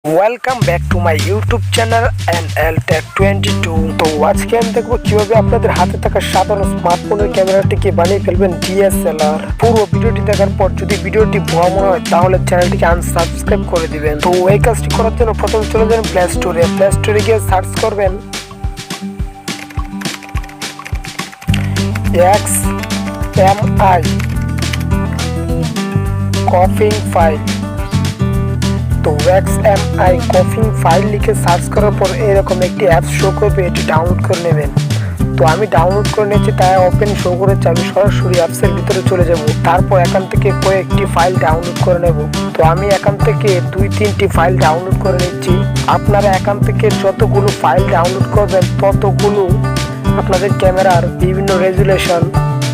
Welcome back to my YouTube channel NL Tech 22। তো আজকে আমি দেখবো কিভাবে আপনাদের হাতে থাকা সাধারণ স্মার্টফোনের ক্যামেরাটিকে বানিয়ে ফেলবেন DSLR। পুরো ভিডিওটি দেখার পর যদি ভিডিওটি ভালো মনে হয় তাহলে চ্যানেলটিকে আনসাবস্ক্রাইব করে দিবেন। তো এই কাজটি করার জন্য প্রথমে চলে যাবেন প্লে স্টোরে গিয়ে সার্চ করবেন XMI কপিং ফাইল। তো XMI কপিং ফাইল লিখে সার্চ করার পর এরকম একটি অ্যাপস শো করবে, এটি ডাউনলোড করে নেবেন। তো আমি ডাউনলোড করে নিয়েছি, তাই ওপেন শো করেছে, আমি সরাসরি অ্যাপসের ভিতরে চলে যাব। তারপর এখান থেকে কয়েকটি ফাইল ডাউনলোড করে নেব। তো আমি এখান থেকে 2-3টি ফাইল ডাউনলোড করে নিচ্ছি। আপনারা এখান থেকে যতগুলো ফাইল ডাউনলোড করবেন ততগুলো আপনাদের ক্যামেরার বিভিন্ন রেজুলেশন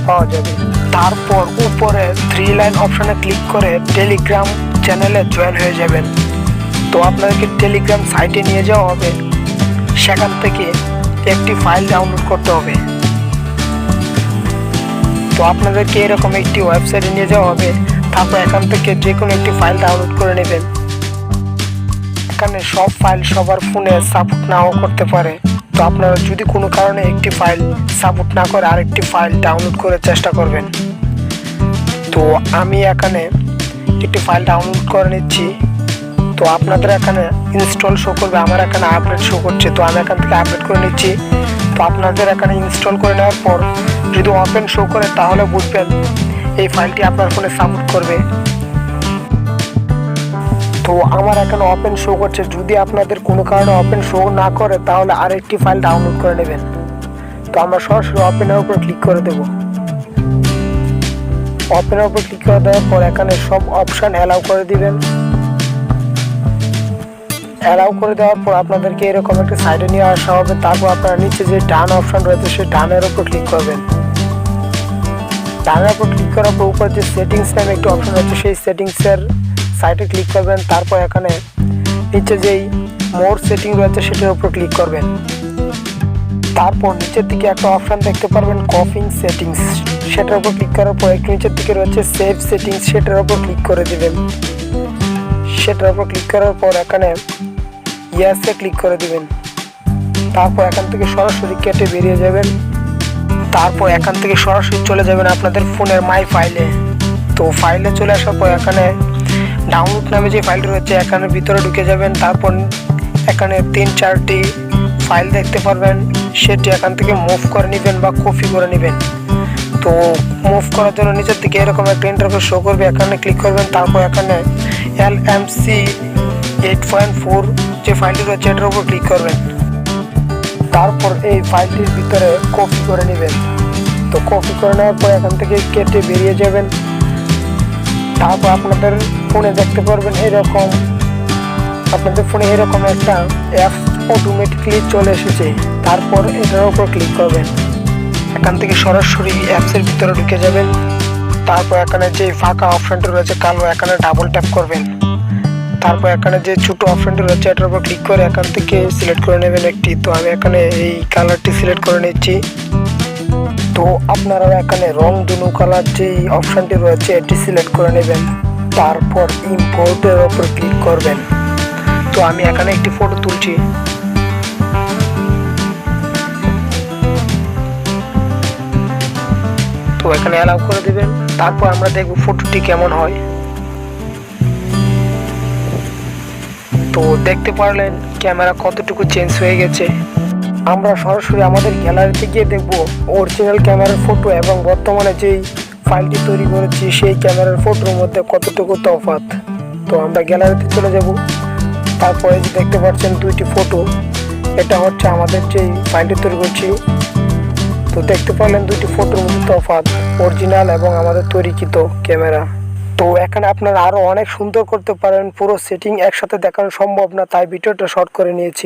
পাওয়া যাবে। তারপর উপরে 3 লাইন অপশনে ক্লিক করে টেলিগ্রাম চ্যানেলে জয়েন হয়ে যাবেন। তো আপনাদেরকে টেলিগ্রাম সাইটে নিয়ে যাওয়া হবে, সেখান থেকে একটি ফাইল ডাউনলোড করতে হবে। তো আপনাদেরকে এরকম একটি ওয়েবসাইটে নিয়ে যাওয়া হবে, তারপর এখান থেকে যে কোনো একটি ফাইল ডাউনলোড করে নেবেন। এখানে সব ফাইল সবার ফোনে সাপোর্ট নাও করতে পারে। তো আপনারা যদি কোনো কারণে একটি ফাইল সাপোর্ট না করে আরেকটি ফাইল ডাউনলোড করে চেষ্টা করবেন। তো আমি এখানে একটি ফাইল ডাউনলোড করে নিচ্ছি। তো আপনাদের এখানে ইনস্টল শো করবে, আমার এখানে আপডেট শো করছে, তো আমি এখান থেকে আপডেট করে নিচ্ছি। তো আপনাদের এখানে ইনস্টল করে নেওয়ার পর যদি ওপেন শো করে তাহলে বুঝবেন এই ফাইলটি আপনার ফোনে সাপোর্ট করবে। তো আমার এখানে ওপেন শো করছে, যদি আপনাদের কোনো কারণে ওপেন শো না করে তাহলে আরেকটি ফাইল ডাউনলোড করে নেবেন। তো আমরা সরাসরি ওপেনের উপর ক্লিক করে দেব। ওপেনের উপর ক্লিক করে দেওয়ার পর এখানে সব অপশন অ্যালাউ করে দিবেন। অ্যালাউ করে দেওয়ার পর আপনাদেরকে এরকম একটা সাইডে নিয়ে আসা হবে। তারপর আপনারা নিচে যে ডান অপশন রয়েছে সেই ডানের উপর ক্লিক করবেন। ডানের উপর ক্লিক করার পর উপর যে সেটিংস নামে একটি অপশন রয়েছে সেই সেটিংসের সাইটে ক্লিক করবেন। তারপর এখানে নিচে যেই মোর সেটিং রয়েছে সেটার উপর ক্লিক করবেন। তারপর নিচের দিকে একটা অপশন দেখতে পারবেন কপিং সেটিংস, সেটার উপর ক্লিক করার পর একটু নিচের দিকে রয়েছে সেভ সেটিংস, সেটার উপর ক্লিক করে দিবেন। সেটার উপর ক্লিক করার পর এখানে ইয়েসে ক্লিক করে দিবেন। তারপর এখান থেকে সরাসরি কেটে বেরিয়ে যাবেন। তারপর এখান থেকে সরাসরি চলে যাবেন আপনাদের ফোনের মাই ফাইলে। তো ফাইলে চলে আসার পর এখানে ডাউনলোড নামে যে ফাইলটি রয়েছে এখানে ভিতরে ঢুকে যাবেন। তারপর এখানে 3-4টি ফাইল দেখতে পারবেন, সেটি এখান থেকে মুভ করে নেবেন বা কপি করে নেবেন। তো মুভ করার জন্য নিচের দিকে এরকম একটা ইন্টারফেস শো করবে, এখানে ক্লিক করবেন। তারপর এখানে LMC 8.4 যে ফাইলটি রয়েছে এটার উপর ক্লিক করবেন। তারপর এই ফাইলটির ভিতরে কপি করে নেবেন। তো কপি করে নেওয়ার পর এখান থেকে কেটে বেরিয়ে যাবেন। তারপর আপনাদের ফোনে দেখতে পারবেন এরকম, আপনাদের ফোনে এরকম একটা অ্যাপস অটোমেটিকলি চলে এসেছে। তারপর এটার উপর ক্লিক করবেন। এখান থেকে সরাসরি অ্যাপসের ভিতরে ঢুকে যাবেন। তারপর এখানে যে ফাঁকা অপশনটি রয়েছে কালো, এখানে ডাবল ট্যাপ করবেন। তারপর এখানে যে ছোট অপশনটি রয়েছে এটার উপর ক্লিক করে এখান থেকে সিলেক্ট করে নেবেন একটি। তো আমি এখানে এই কালারটি সিলেক্ট করে নিচ্ছি। তো আপনারা এখানে রং দুনো কালার যে অপশনটি রয়েছে এটি সিলেক্ট করে নেবেন। তারপর ইম্পোর্টের উপর ক্লিক করবেন। তো আমি এখানে একটি ফটো তুলছি। তো এখানে অ্যালাউ করে দিবেন। তারপর আমরা দেখব ফটোটি কেমন হয়। তো দেখতে পারলেন ক্যামেরা কতটুকু চেঞ্জ হয়ে গেছে। আমরা সরাসরি আমাদের গ্যালারিতে গিয়ে দেখব অরিজিনাল ক্যামেরার ফটো এবং বর্তমানে যেই ফাইলটি তৈরি করেছি সেই ক্যামেরার ফটোর মধ্যে কতটুকু তফাৎ। তো আমরা গ্যালারিতে চলে যাব। তারপরে যে দেখতে পাচ্ছেন 2টি ফটো, এটা হচ্ছে আমাদের যেই ফাইলটি তৈরি করছি। তো দেখতে পারলেন 2টি ফটোর মধ্যে তফাৎ, অরিজিনাল এবং আমাদের তৈরিকৃত ক্যামেরা। তো এখানে আপনারা আরও অনেক সুন্দর করতে পারেন, পুরো সেটিং একসাথে দেখানো সম্ভব না, তাই ভিডিওটা শর্ট করে নিয়েছি।